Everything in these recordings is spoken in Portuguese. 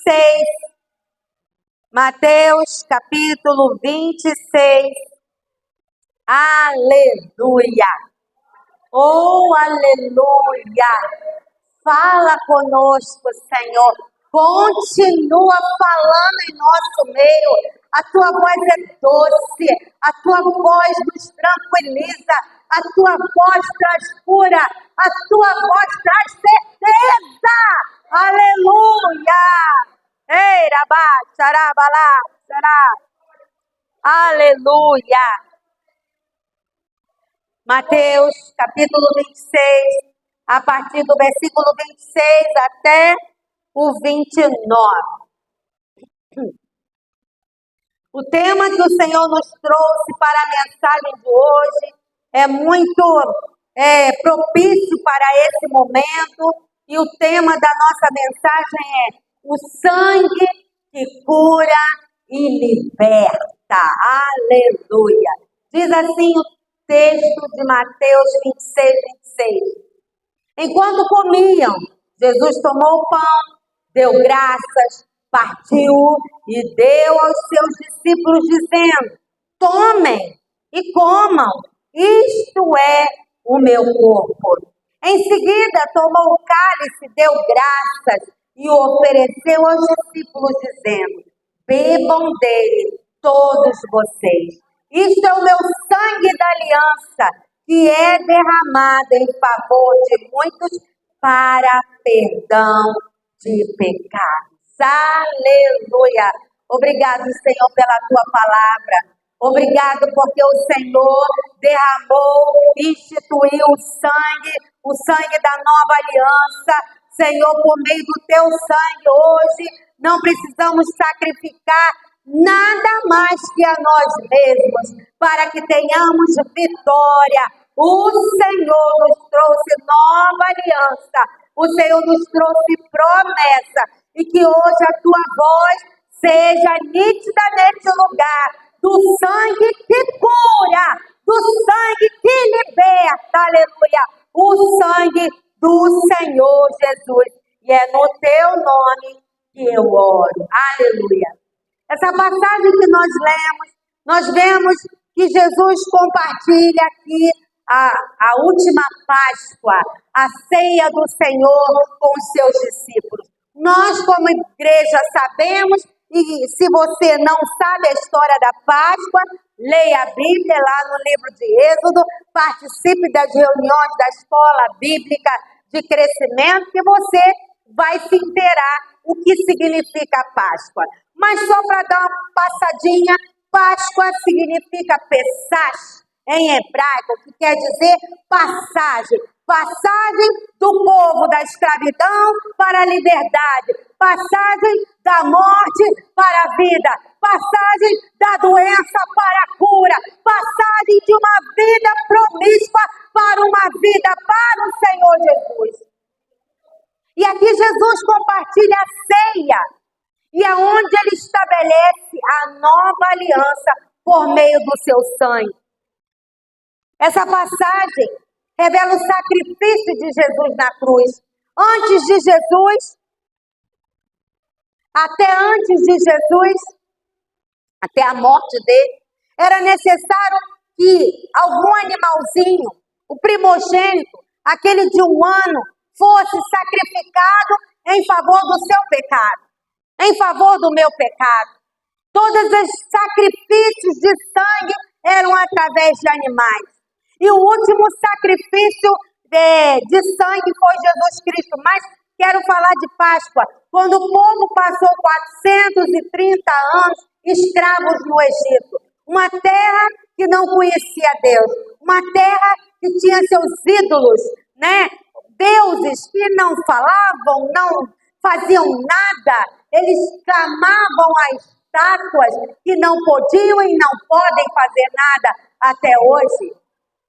26. Mateus capítulo 26. Aleluia! Oh, aleluia! Fala conosco, Senhor. Continua falando em nosso meio. A tua voz é doce, a tua voz nos tranquiliza, a tua voz traz cura, a tua voz traz certeza. Aleluia! Ei, rabá, xarabalá, xará. Aleluia! Mateus capítulo 26, a partir do versículo 26 até o 29. O tema que o Senhor nos trouxe para a mensagem de hoje é muito propício para esse momento, e o tema da nossa mensagem é o sangue que cura e liberta. Aleluia! Diz assim o texto de Mateus 26, 26. Enquanto comiam, Jesus tomou o pão, deu graças, partiu e deu aos seus discípulos, dizendo: tomem e comam, isto é o meu corpo. Em seguida, tomou o cálice, deu graças e o ofereceu aos discípulos, dizendo: bebam dele todos vocês. Isto é o meu sangue da aliança, que é derramado em favor de muitos para perdão de pecados. Aleluia! Obrigado, Senhor, pela tua palavra. Obrigado porque o Senhor derramou, instituiu o sangue da nova aliança. Senhor, por meio do teu sangue hoje, não precisamos sacrificar nada mais que a nós mesmos, para que tenhamos vitória. O Senhor nos trouxe nova aliança, o Senhor nos trouxe promessa, e que hoje a tua voz seja nítida neste lugar, do sangue que cura, do sangue que liberta, aleluia, o sangue do Senhor Jesus, e é no teu nome que eu oro, aleluia. Essa passagem que nós lemos, nós vemos que Jesus compartilha aqui a última Páscoa, a ceia do Senhor com os seus discípulos. Nós, como igreja, sabemos, e se você não sabe a história da Páscoa, leia a Bíblia lá no livro de Êxodo, participe das reuniões da escola bíblica de crescimento, que você vai se inteirar o que significa a Páscoa. Mas só para dar uma passadinha, Páscoa significa Pesach em hebraico, que quer dizer passagem. Passagem do povo da escravidão para a liberdade. Passagem da morte para a vida. Passagem da doença para a cura. Passagem de uma vida promíscua para uma vida para o Senhor Jesus. E aqui Jesus compartilha a ceia, e é onde ele estabelece a nova aliança por meio do seu sangue. Essa passagem revela o sacrifício de Jesus na cruz. Antes de Jesus, até a morte dele, era necessário que algum animalzinho, o primogênito, aquele de 1 ano, fosse sacrificado em favor do seu pecado, em favor do meu pecado. Todos os sacrifícios de sangue eram através de animais. E o último sacrifício de sangue foi Jesus Cristo. Mas quero falar de Páscoa, quando o povo passou 430 anos escravos no Egito. Uma terra que não conhecia Deus. Uma terra que tinha seus ídolos, né? Deuses que não falavam, não faziam nada. Eles clamavam a estátuas que não podiam e não podem fazer nada até hoje.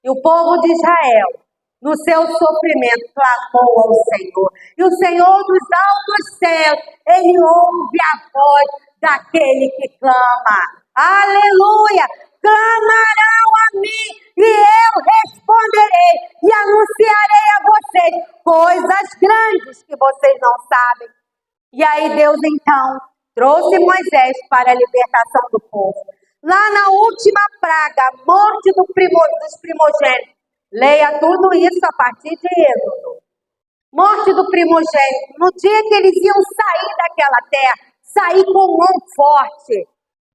E o povo de Israel, no seu sofrimento, clamou ao Senhor. E o Senhor dos altos céus, ele ouve a voz daquele que clama. Aleluia! Clamarão a mim e eu responderei e anunciarei a vocês coisas grandes que vocês não sabem. E aí Deus então trouxe Moisés para a libertação do povo. Lá na última praga, a morte dos primogênitos. Leia tudo isso a partir de Êxodo. Morte do primogênito. No dia que eles iam sair daquela terra, sair com mão forte,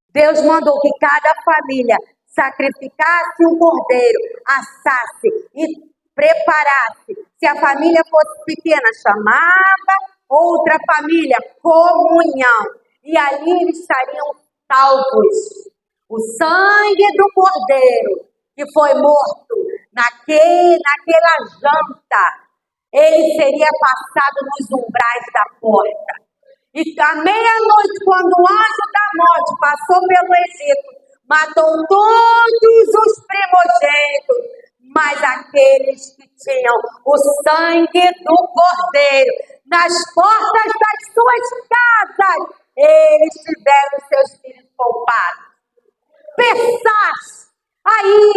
Deus mandou que cada família sacrificasse um cordeiro, assasse e preparasse. Se a família fosse pequena, chamava outra família, comunhão. E ali eles estariam salvos. O sangue do cordeiro que foi morto naquela janta, ele seria passado nos umbrais da porta. E à meia-noite, quando o anjo da morte passou pelo Egito, matou todos os primogênitos, mas aqueles que tinham o sangue do cordeiro nas portas das suas casas, eles tiveram seus filhos poupados. Pensaste, aí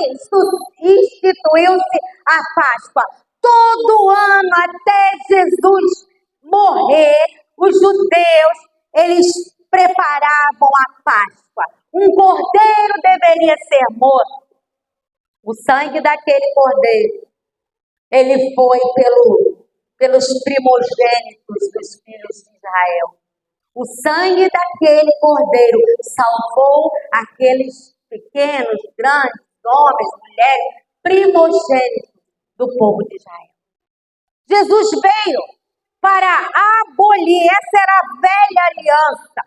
instituiu-se a Páscoa. Todo ano, até Jesus morrer, os judeus, eles preparavam a Páscoa. Um cordeiro deveria ser morto. O sangue daquele cordeiro, ele foi pelos primogênitos dos filhos de Israel. O sangue daquele cordeiro salvou aqueles pequenos, grandes, homens, mulheres, primogênitos do povo de Israel. Jesus veio para abolir, essa era a velha aliança.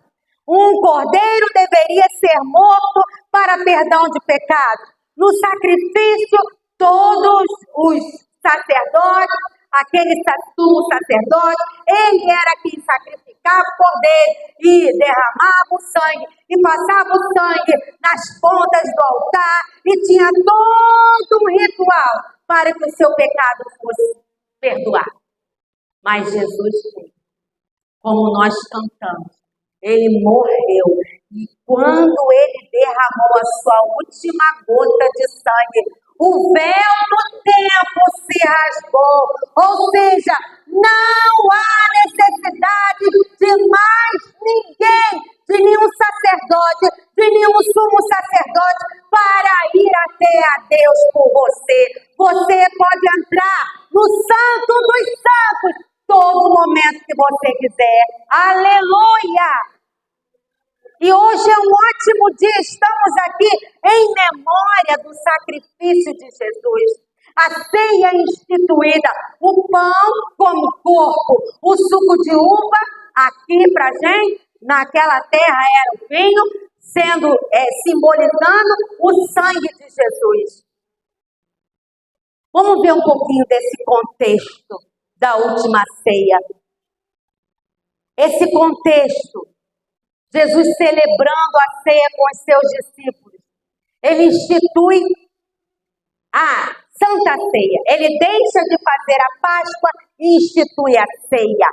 Um cordeiro deveria ser morto para perdão de pecado. No sacrifício, todos os sacerdotes, aquele sumo sacerdote, ele era quem sacrificava o cordeiro e derramava o sangue, e passava o sangue nas pontas do altar, e tinha todo um ritual para que o seu pecado fosse perdoado. Mas Jesus veio, como nós cantamos, ele morreu, e quando ele derramou a sua última gota de sangue, o véu do tempo se rasgou, ou seja, não há necessidade de mais ninguém, de nenhum sacerdote, de nenhum sumo sacerdote para ir até a Deus por você. Você pode entrar no Santo dos Santos todo momento que você quiser. Aleluia! E hoje é um ótimo dia, estamos aqui em memória do sacrifício de Jesus. A ceia instituída, o pão como corpo, o suco de uva, aqui pra gente, naquela terra era o vinho, simbolizando o sangue de Jesus. Vamos ver um pouquinho desse contexto da última ceia. Esse contexto, Jesus celebrando a ceia com os seus discípulos, ele institui a Santa Ceia. Ele deixa de fazer a Páscoa e institui a ceia.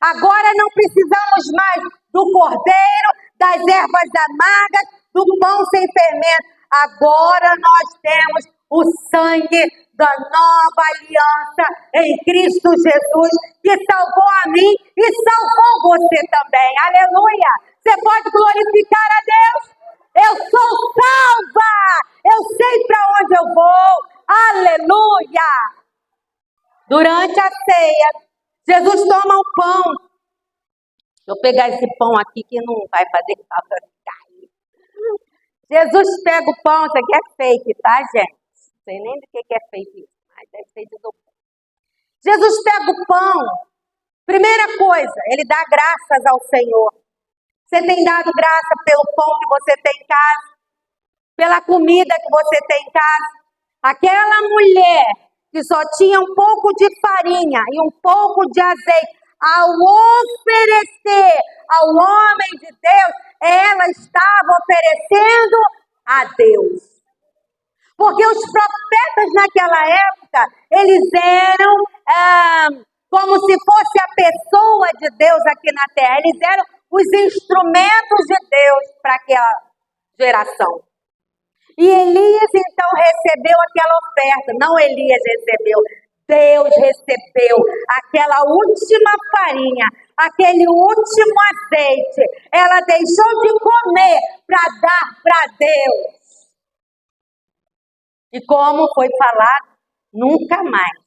Agora não precisamos mais do cordeiro, das ervas amargas, do pão sem fermento. Agora nós temos o sangue da nova aliança em Cristo Jesus, que salvou a mim e salvou você também. Aleluia! Você pode glorificar a Deus? Eu sou salva! Eu sei para onde eu vou. Aleluia! Durante a ceia, Jesus toma o pão. Deixa eu pegar esse pão aqui que não vai fazer falta cair. Jesus pega o pão, isso aqui é fake, tá, gente? Não sei nem do que é fake isso, mas deve ser de do pão. Jesus pega o pão. Primeira coisa, ele dá graças ao Senhor. Você tem dado graça pelo pão que você tem em casa? Pela comida que você tem em casa? Aquela mulher que só tinha um pouco de farinha e um pouco de azeite, ao oferecer ao homem de Deus, ela estava oferecendo a Deus. Porque os profetas naquela época, eles eram como se fosse a pessoa de Deus aqui na terra. Eles eram os instrumentos de Deus para aquela geração. E Elias então recebeu aquela oferta. Não Elias recebeu, Deus recebeu aquela última farinha, aquele último azeite. Ela deixou de comer para dar para Deus. E como foi falado, nunca mais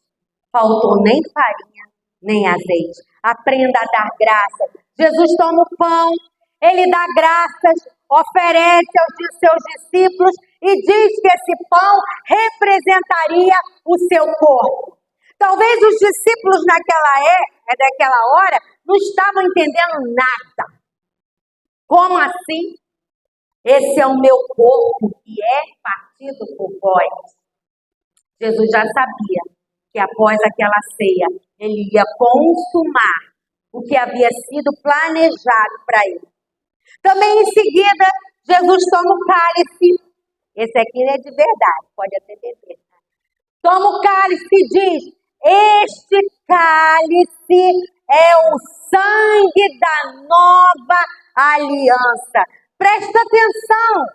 faltou nem farinha, nem azeite. Aprenda a dar graças. Jesus toma o pão, ele dá graças, oferece aos seus discípulos e diz que esse pão representaria o seu corpo. Talvez os discípulos daquela hora não estavam entendendo nada. Como assim? Esse é o meu corpo que é partido por vós. Jesus já sabia que após aquela ceia, ele ia consumar o que havia sido planejado para ele. Também em seguida, Jesus toma o cálice. Esse aqui é de verdade, pode até beber. Toma o cálice e diz: este cálice é o sangue da nova aliança. Presta atenção.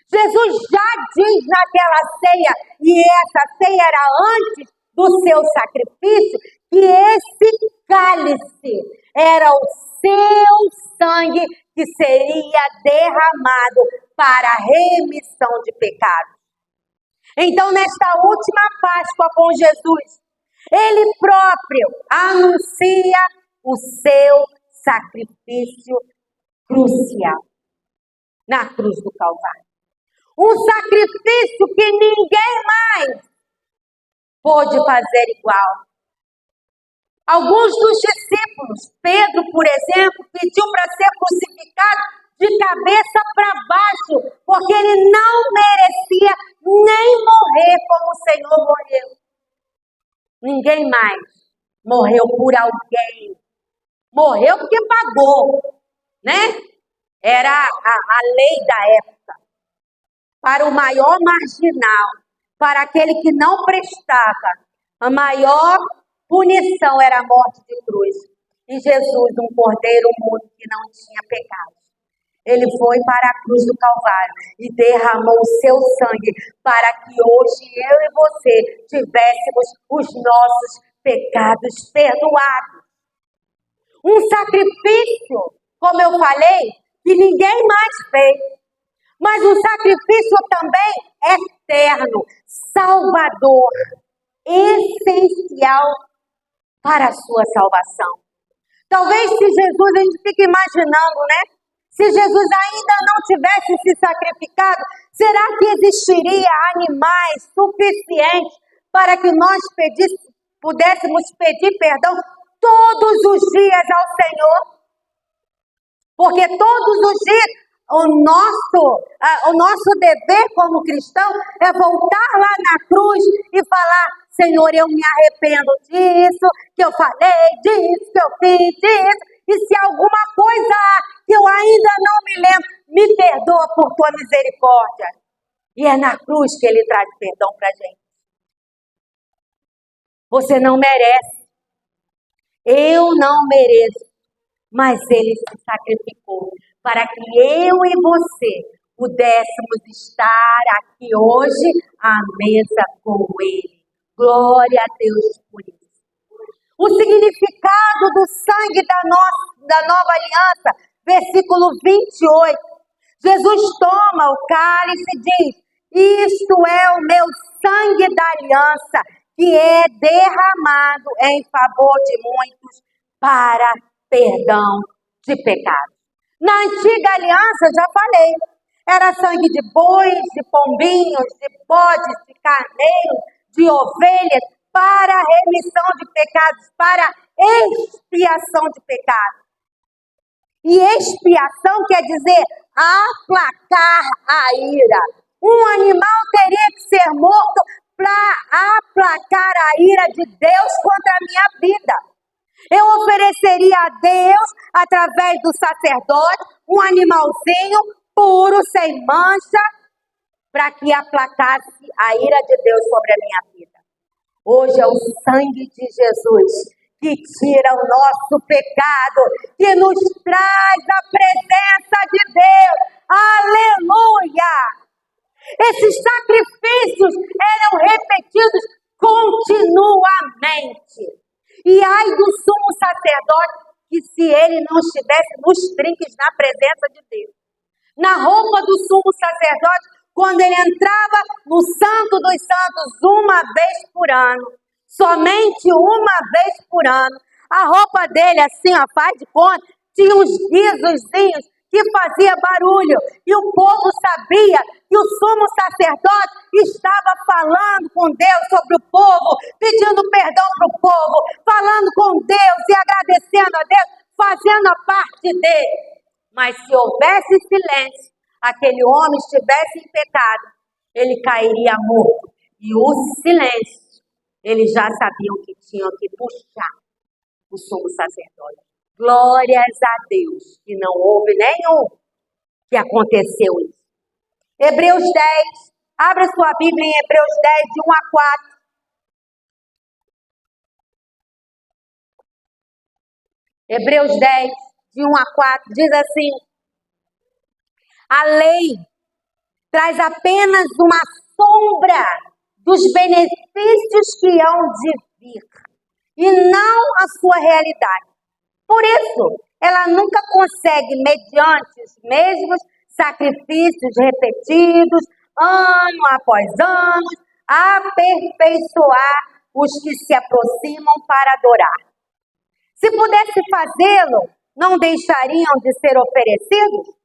Jesus já diz naquela ceia, e essa ceia era antes do seu sacrifício, que esse cálice era o seu sangue que seria derramado para a remissão de pecados. Então, nesta última Páscoa com Jesus, ele próprio anuncia o seu sacrifício crucial na cruz do Calvário. Um sacrifício que ninguém mais pôde fazer igual. Alguns dos discípulos, Pedro, por exemplo, pediu para ser crucificado de cabeça para baixo, porque ele não merecia nem morrer como o Senhor morreu. Ninguém mais morreu por alguém. Morreu porque pagou, né? Era a lei da época. Para o maior marginal, para aquele que não prestava, a maior punição era a morte de cruz. E Jesus, um cordeiro mudo que não tinha pecado, ele foi para a cruz do Calvário e derramou o seu sangue para que hoje eu e você tivéssemos os nossos pecados perdoados. Um sacrifício, como eu falei, que ninguém mais fez. Mas um sacrifício também eterno, salvador, essencial para a sua salvação. Talvez se Jesus, a gente fica imaginando, né? Se Jesus ainda não tivesse se sacrificado, será que existiria animais suficientes para que nós pudéssemos pedir perdão todos os dias ao Senhor? Porque todos os dias o nosso dever como cristão é voltar lá na cruz e falar: Senhor, eu me arrependo disso, que eu falei, disso, que eu fiz, disso. E se alguma coisa que eu ainda não me lembro, me perdoa por tua misericórdia. E é na cruz que ele traz perdão para a gente. Você não merece. Eu não mereço. Mas ele se sacrificou para que eu e você pudéssemos estar aqui hoje à mesa com ele. Glória a Deus por isso. O significado do sangue da nova aliança, versículo 28. Jesus toma o cálice e diz: isto é o meu sangue da aliança, que é derramado em favor de muitos para perdão de pecados. Na antiga aliança, já falei, era sangue de bois, de pombinhos, de bodes, de carneiros, de ovelhas, para remissão de pecados, para expiação de pecados. E expiação quer dizer aplacar a ira. Um animal teria que ser morto para aplacar a ira de Deus contra a minha vida. Eu ofereceria a Deus, através do sacerdote, um animalzinho puro, sem mancha, para que aplacasse a ira de Deus sobre a minha vida. Hoje é o sangue de Jesus que tira o nosso pecado, que nos traz a presença de Deus. Aleluia! Esses sacrifícios eram repetidos continuamente. E ai do sumo sacerdote, que se ele não estivesse nos trinques na presença de Deus, na roupa do sumo sacerdote, quando ele entrava no Santo dos Santos uma vez por ano, somente uma vez por ano, a roupa dele, assim, ó, faz de conta, tinha uns guizozinhos que fazia barulho, e o povo sabia que o sumo sacerdote estava falando com Deus sobre o povo, pedindo perdão para o povo, falando com Deus e agradecendo a Deus, fazendo a parte dele. Mas se houvesse silêncio, aquele homem estivesse em pecado, ele cairia morto. E o silêncio, eles já sabiam que tinham que puxar o sumo sacerdote. Glórias a Deus, que não houve nenhum que aconteceu isso. Hebreus 10, abra sua Bíblia em Hebreus 10, de 1 a 4. Hebreus 10, de 1 a 4, diz assim: a lei traz apenas uma sombra dos benefícios que hão de vir, e não a sua realidade. Por isso, ela nunca consegue, mediante os mesmos sacrifícios repetidos, ano após ano, aperfeiçoar os que se aproximam para adorar. Se pudesse fazê-lo, não deixariam de ser oferecidos?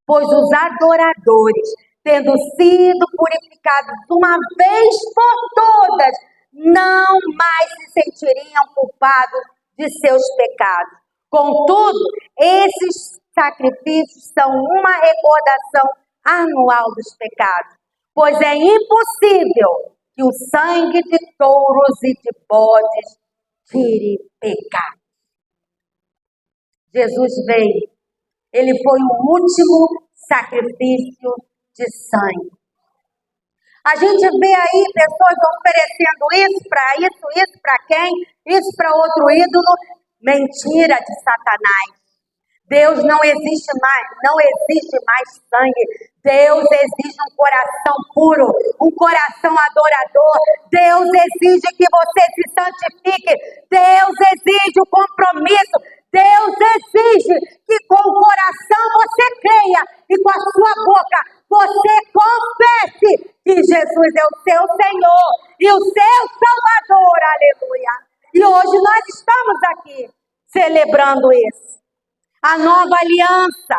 Pois os adoradores, tendo sido purificados uma vez por todas, não mais se sentiriam culpados de seus pecados. Contudo, esses sacrifícios são uma recordação anual dos pecados, pois é impossível que o sangue de touros e de bodes tire pecado. Jesus veio, ele foi o último sacrifício de sangue. A gente vê aí pessoas oferecendo isso para quem? Isso para outro ídolo. Mentira de Satanás. Deus não existe mais sangue. Deus exige um coração puro, um coração adorador. Deus exige que você se santifique. Deus exige o compromisso. Deus exige que com o coração você creia e com a sua boca você confesse que Jesus é o seu Senhor e o seu Salvador. Aleluia. E hoje nós estamos aqui celebrando isso. A nova aliança.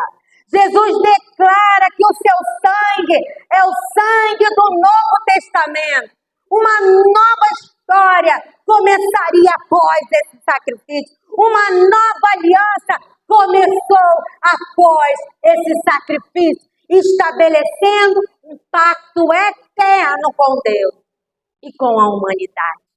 Jesus declara que o seu sangue é o sangue do Novo Testamento. Uma nova história começaria após esse sacrifício. Uma nova aliança começou após esse sacrifício, estabelecendo um pacto eterno com Deus e com a humanidade.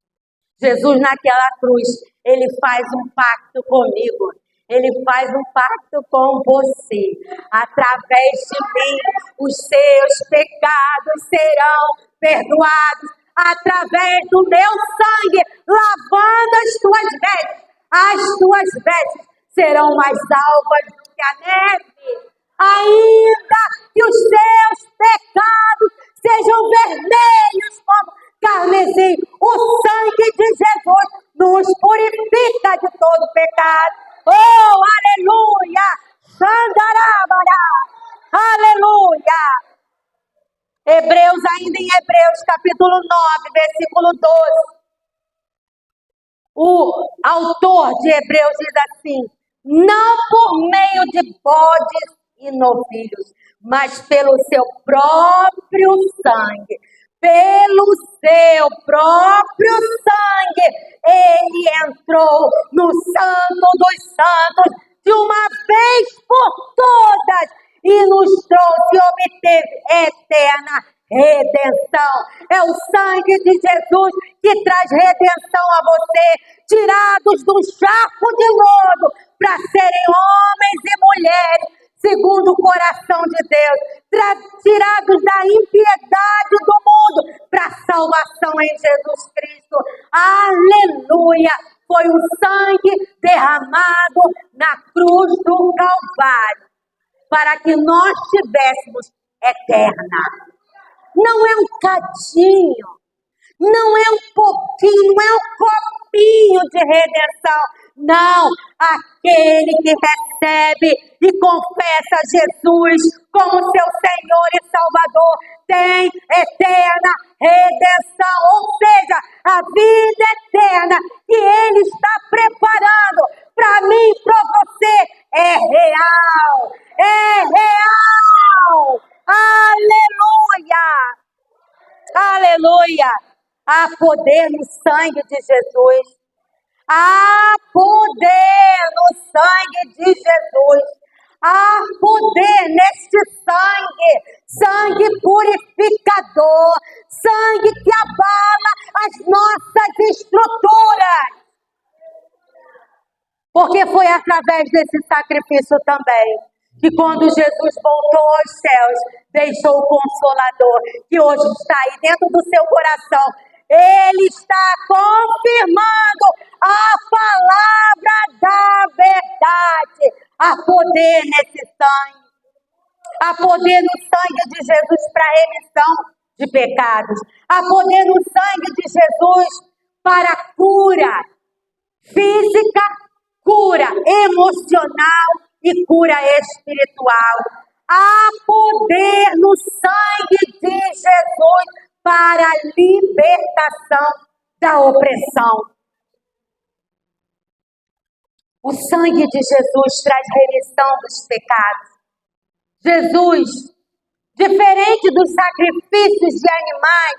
Jesus naquela cruz, ele faz um pacto comigo. Ele faz um pacto com você. Através de mim, os seus pecados serão perdoados. Através do meu sangue, lavando as tuas vestes. As tuas vestes serão mais alvas do que a neve. Ainda que os seus pecados sejam vermelhos como carmesim, o sangue de Jesus nos purifica de todo pecado. Oh, aleluia! Xandarabara! Aleluia! Hebreus, ainda em Hebreus, capítulo 9, versículo 12. O autor de Hebreus diz assim: não por meio de bodes e novilhos, mas pelo seu próprio sangue. Pelo seu próprio sangue, ele entrou no Santo dos Santos de uma vez por todas e nos trouxe e obteve eterna redenção. É o sangue de Jesus que traz redenção a você, tirados do charco de lodo para serem homens e mulheres segundo o coração de Deus, tirados da impiedade do mundo para a salvação em Jesus Cristo. Aleluia! Foi o sangue derramado na cruz do Calvário para que nós tivéssemos eterna. Não é um cadinho, Não é um pouquinho, não é um copinho de redenção. Não, aquele que recebe e confessa Jesus como seu Senhor e Salvador tem eterna redenção, ou seja, a vida eterna que Ele está preparando para mim e para você é real, é real. Aleluia, aleluia. Há poder no sangue de Jesus. Há poder no sangue de Jesus. Há poder neste sangue purificador, sangue que abala as nossas estruturas. Porque foi através desse sacrifício também que quando Jesus voltou aos céus, deixou o Consolador, que hoje está aí dentro do seu coração. Ele está confirmando a palavra da verdade. Há poder nesse sangue. Há poder no sangue de Jesus para a remissão de pecados. Há poder no sangue de Jesus para a cura física, cura emocional e cura espiritual. Há poder no sangue de Jesus para a libertação da opressão. O sangue de Jesus traz remissão dos pecados. Jesus, diferente dos sacrifícios de animais,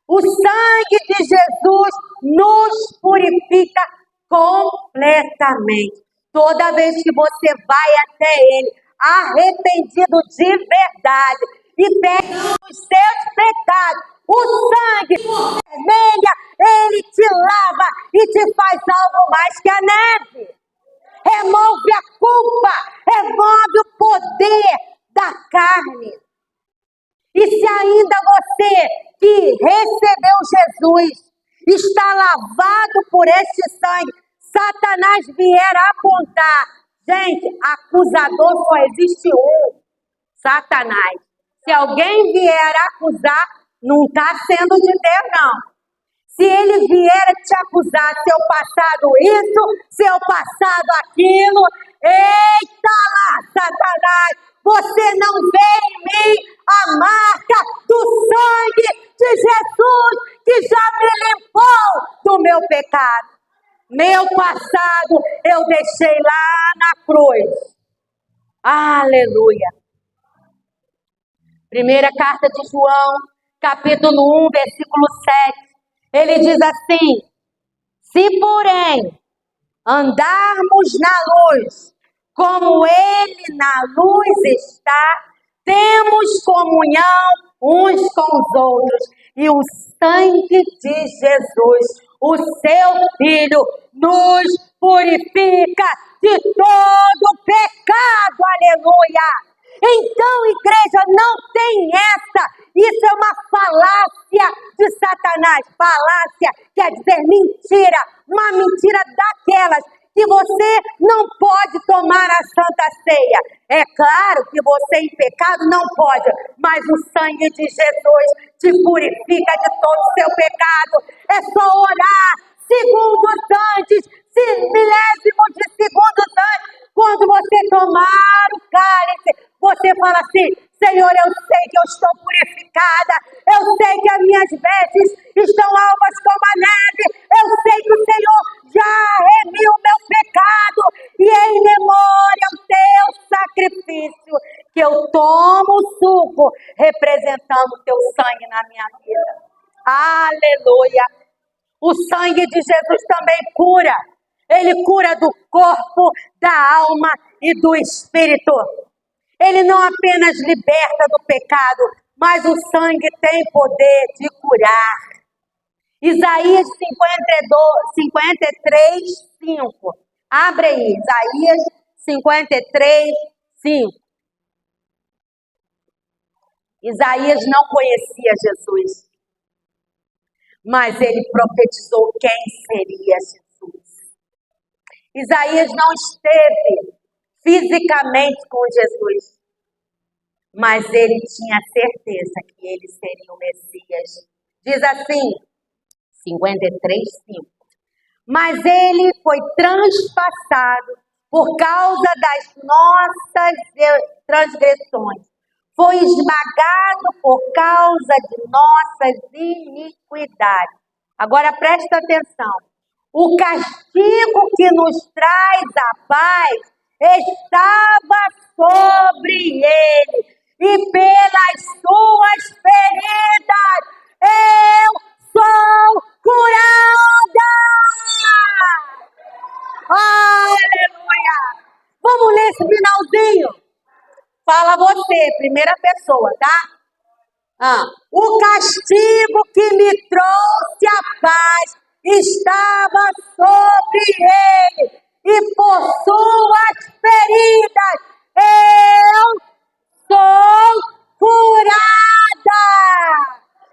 o sangue de Jesus nos purifica completamente. Toda vez que você vai até Ele, arrependido de verdade, e pede os seus pecados, o sangue vermelha, Ele te lava e te faz algo mais que a neve. Remove a culpa, remove o poder da carne. E se ainda você que recebeu Jesus está lavado por este sangue, Satanás vier apontar, gente, acusador só existe um, Satanás. Se alguém vier acusar, não está sendo de Deus, não. Se ele vier te acusar, seu passado isso, seu passado aquilo, eita lá, Satanás, você não vê em mim a marca do sangue de Jesus que já me limpou do meu pecado. Meu passado eu deixei lá na cruz. Aleluia. Primeira carta de João, capítulo 1, versículo 7. Ele diz assim: se porém andarmos na luz, como Ele na luz está, temos comunhão uns com os outros. E o sangue de Jesus, o seu Filho, nos purifica de todo pecado. Aleluia! Então, igreja, não tem essa. Isso é uma falácia de Satanás. Falácia quer dizer mentira. Uma mentira daquelas que você não pode tomar a Santa Ceia. É claro que você em pecado não pode, mas o sangue de Jesus te purifica de todo o seu pecado. É só orar segundos antes, milésimos de segundos antes. Quando você tomar o cálice, você fala assim: Senhor, eu sei que eu estou purificada, eu sei que as minhas vestes estão alvas como a neve, eu sei que o Senhor já remiu o meu pecado, e em memória ao teu sacrifício, que eu tomo o suco, representando o teu sangue na minha vida. Aleluia! O sangue de Jesus também cura. Ele cura do corpo, da alma e do espírito. Ele não apenas liberta do pecado, mas o sangue tem poder de curar. Isaías 53, 5. Abre aí, Isaías 53, 5. Isaías não conhecia Jesus, mas ele profetizou quem seria Jesus. Isaías não esteve fisicamente com Jesus, mas ele tinha certeza que ele seria o Messias. Diz assim, 53:5. Mas ele foi transpassado por causa das nossas transgressões. Foi esmagado por causa de nossas iniquidades. Agora presta atenção. O castigo que nos traz a paz estava sobre ele, e pelas suas feridas eu sou curada. Aleluia! Vamos ler esse finalzinho. Fala você, primeira pessoa, tá? O castigo que me trouxe a paz estava sobre ele, e por suas feridas eu sou curada.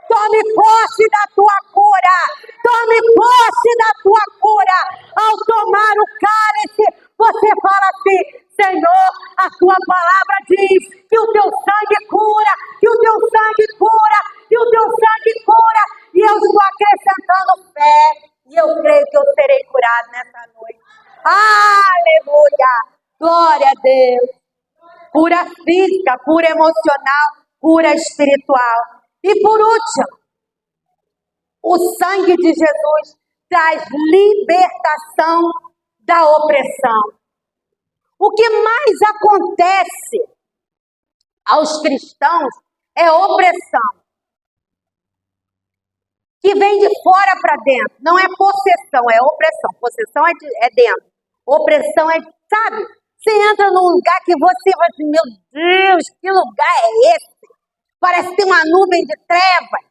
Tome posse da tua cura. Tome posse da tua cura. Ao tomar o cálice, você fala assim: Senhor, a tua palavra diz que o teu sangue cura, que o teu sangue cura, que o teu sangue cura. E eu estou acrescentando fé. E eu creio que eu serei curado nessa noite. Aleluia! Glória a Deus. Cura física, cura emocional, cura espiritual. E por último, o sangue de Jesus traz libertação da opressão. O que mais acontece aos cristãos é opressão, que vem de fora para dentro. Não é possessão, é opressão. Possessão é dentro. Opressão é, sabe? Você entra num lugar que você vai dizer: meu Deus, que lugar é esse? Parece que tem uma nuvem de trevas.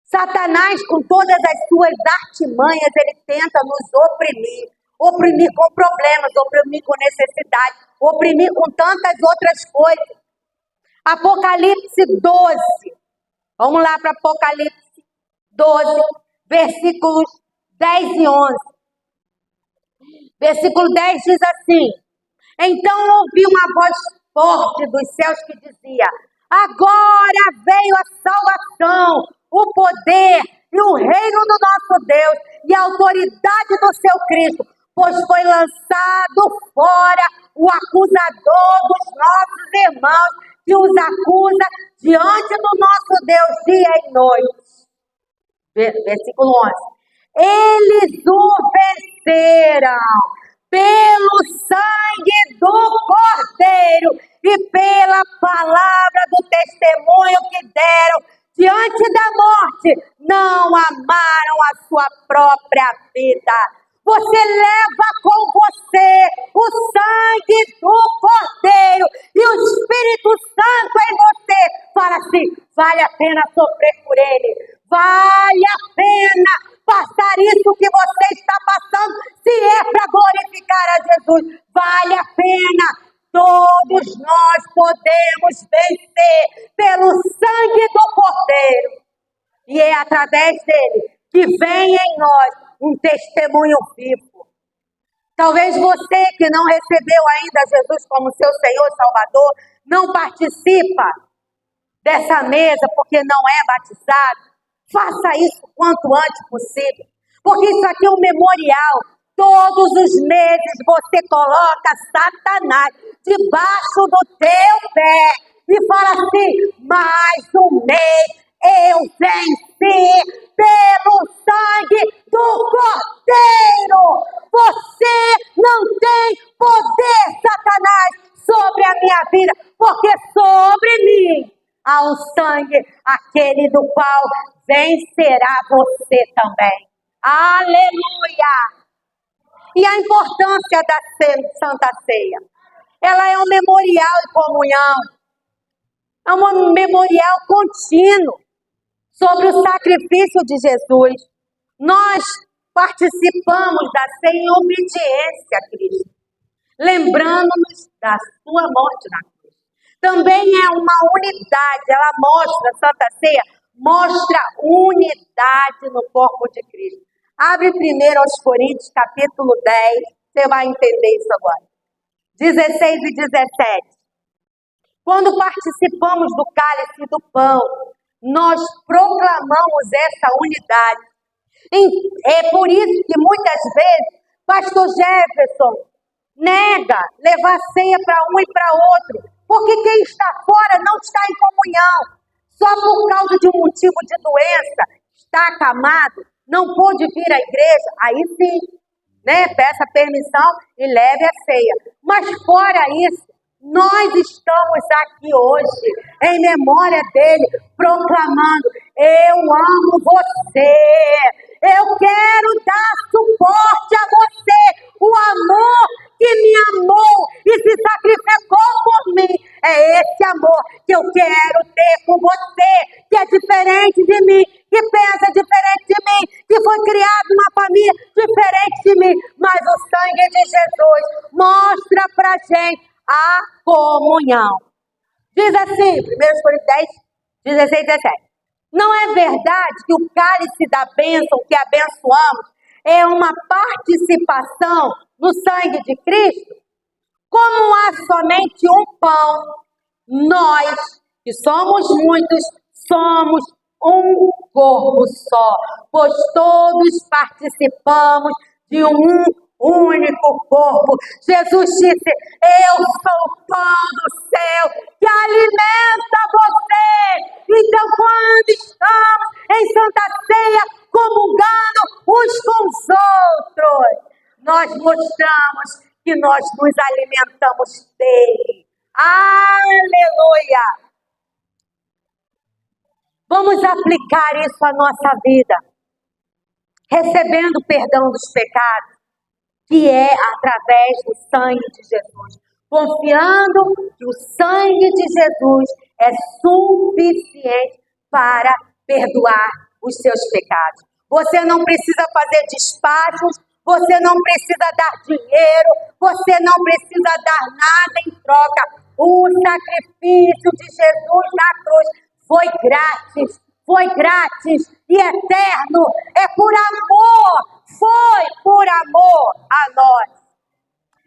Satanás, com todas as suas artimanhas, ele tenta nos oprimir. Oprimir com problemas, oprimir com necessidade, oprimir com tantas outras coisas. Apocalipse 12. Vamos lá para Apocalipse 12, versículos 10 e 11. Versículo 10 diz assim: então ouvi uma voz forte dos céus que dizia: agora veio a salvação, o poder e o reino do nosso Deus e a autoridade do seu Cristo, pois foi lançado fora o acusador dos nossos irmãos, que os acusa diante do nosso Deus dia e noite. Versículo 11. Eles o venceram pelo sangue do Cordeiro e pela palavra do testemunho que deram diante da morte. Não amaram a sua própria vida. Você leva com você o sangue do Cordeiro e o Espírito Santo em você. Fala assim: vale a pena sofrer por ele. Vale a pena passar isso que você está passando, se é para glorificar a Jesus. Vale a pena. Todos nós podemos vencer pelo sangue do Cordeiro. E é através dele que vem em nós um testemunho vivo. Talvez você que não recebeu ainda Jesus como seu Senhor e Salvador, não participa dessa mesa porque não é batizado. Faça isso quanto antes possível, porque isso aqui é um memorial. Todos os meses você coloca Satanás debaixo do teu pé e fala assim: mais um mês eu venci pelo sangue do Cordeiro. Você não tem poder, Satanás, sobre a minha vida, porque sobre mim há um sangue, aquele do qual vencerá você também. Aleluia! E a importância da Santa Ceia? Ela é um memorial de comunhão. É um memorial contínuo sobre o sacrifício de Jesus. Nós participamos da ceia em obediência a Cristo, lembrando-nos da sua morte na cruz. Também é uma unidade. Ela mostra, a Santa Ceia mostra unidade no corpo de Cristo. Abre primeiro aos Coríntios, capítulo 10. Você vai entender isso agora. 16 e 17. Quando participamos do cálice e do pão, nós proclamamos essa unidade. É por isso que muitas vezes pastor Jefferson nega levar ceia para um e para outro, porque quem está fora não está em comunhão. Só por causa de um motivo de doença, está acamado, não pôde vir à igreja, aí sim, né? Peça permissão e leve a ceia. Mas fora isso, nós estamos aqui hoje, em memória dele, proclamando: eu amo você, eu quero dar suporte a você, o amor que me amou e se sacrificou por mim. É esse amor que eu quero ter por você, que é diferente de mim, que pensa diferente de mim, que foi criado numa família diferente de mim. Mas o sangue de Jesus mostra pra gente a comunhão. Diz assim, 1 Coríntios 10, 16 e 17. Não é verdade que o cálice da bênção que abençoamos é uma participação no sangue de Cristo? Como há somente um pão, nós, que somos muitos, somos um corpo só, pois todos participamos de um único corpo. Jesus disse: eu sou o pão do céu que alimenta você. Então, quando estamos em Santa Ceia, comungando uns com os outros, nós mostramos que nós nos alimentamos dele. Aleluia! Vamos aplicar isso à nossa vida, recebendo o perdão dos pecados, que é através do sangue de Jesus, confiando que o sangue de Jesus é suficiente para perdoar os seus pecados. Você não precisa fazer despachos, você não precisa dar dinheiro, você não precisa dar nada em troca. O sacrifício de Jesus na cruz foi grátis e eterno, é por amor, foi por amor a nós.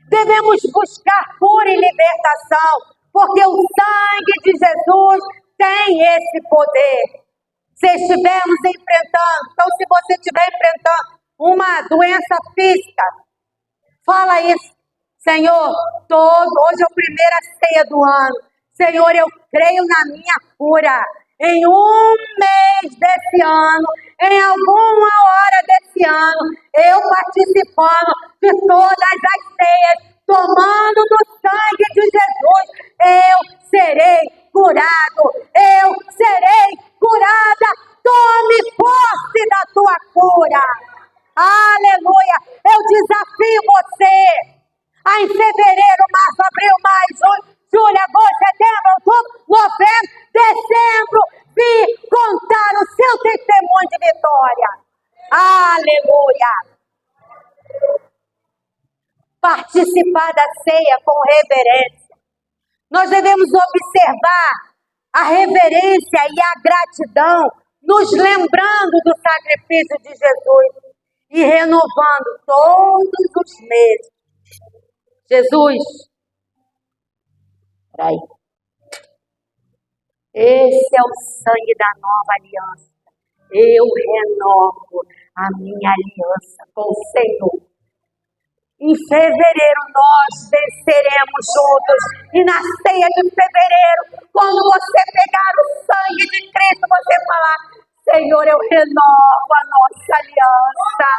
Devemos buscar cura e libertação, porque o sangue de Jesus tem esse poder. Se estivermos enfrentando, então se você estiver enfrentando uma doença física, fala isso: Senhor, hoje é a primeira ceia do ano. Senhor, eu creio na minha cura. Em um mês desse ano, em alguma hora desse ano, eu participando de todas as ceias, tomando do sangue de Jesus, eu serei curado, eu serei curada. Tome posse da tua cura. Aleluia! Eu desafio você a, em fevereiro, março, abril, maio, julho, agosto, setembro, outubro, novembro, dezembro, vir contar o seu testemunho de vitória. Aleluia! Participar da ceia com reverência. Nós devemos observar a reverência e a gratidão, nos lembrando do sacrifício de Jesus e renovando todos os meses. Jesus, peraí. Esse é o sangue da nova aliança. Eu renovo a minha aliança com o Senhor. Em fevereiro nós venceremos juntos. E na ceia de fevereiro, quando você pegar o sangue de Cristo, você falar: Senhor, eu renovo a nossa aliança.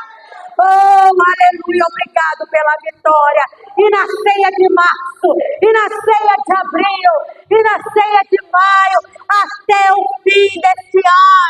Oh, aleluia, obrigado pela vitória. E na ceia de março, e na ceia de abril, e na ceia de maio, até o fim desse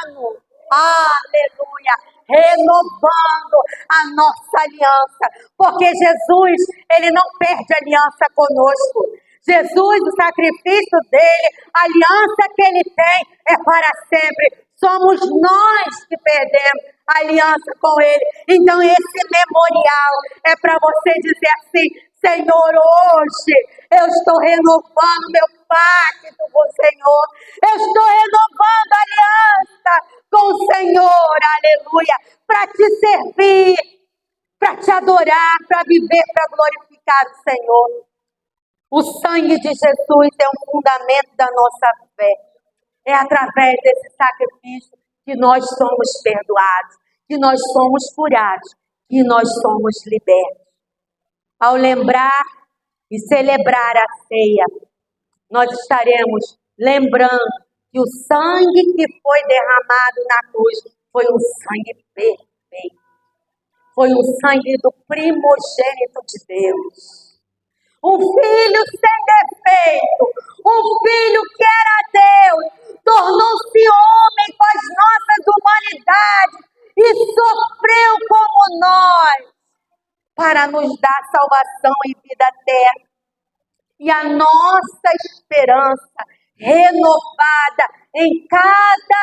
ano. Aleluia, renovando a nossa aliança. Porque Jesus, ele não perde aliança conosco. Jesus, o sacrifício dele, a aliança que ele tem é para sempre. Somos nós que perdemos a aliança com ele. Então esse memorial é para você dizer assim: Senhor, hoje eu estou renovando meu pacto com o Senhor. Eu estou renovando a aliança com o Senhor, aleluia, para te servir, para te adorar, para viver, para glorificar o Senhor. O sangue de Jesus é um fundamento da nossa fé. É através desse sacrifício que nós somos perdoados, que nós somos curados, que nós somos libertos. Ao lembrar e celebrar a ceia, nós estaremos lembrando que o sangue que foi derramado na cruz foi um sangue perfeito. Foi o sangue do primogênito de Deus. Um filho sem defeito, um filho que era Deus, tornou-se homem com as nossas humanidades e sofreu como nós para nos dar salvação e vida eterna. E a nossa esperança renovada em cada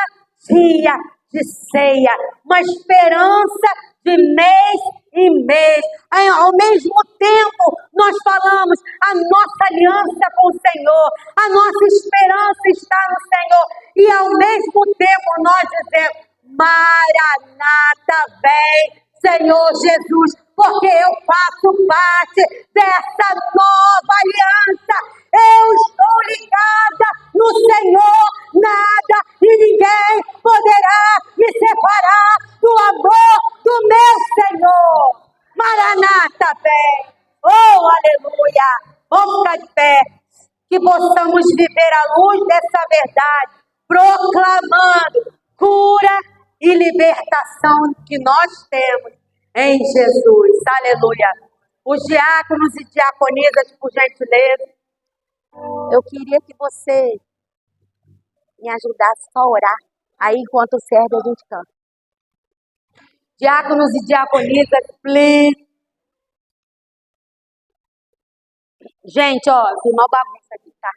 dia de ceia, uma esperança de mês em mês. Ao mesmo tempo, nós falamos a nossa aliança com o Senhor, a nossa esperança está no Senhor. E ao mesmo tempo nós dizemos, Maranata, vem, Senhor Jesus, porque eu faço parte dessa nova aliança. Eu estou ligada no Senhor, nada e ninguém poderá me separar do amor do meu Senhor. Maranata, vem. Oh, aleluia. Vamos ficar de pé, que possamos viver à luz dessa verdade, proclamando cura e libertação que nós temos em Jesus. Aleluia. Os diáconos e diaconisas, por gentileza, eu queria que você me ajudasse só a orar. Aí, enquanto serve, a gente canta. Diáconos e diaconisas, please. Gente, ó, tem uma bagunça aqui, tá?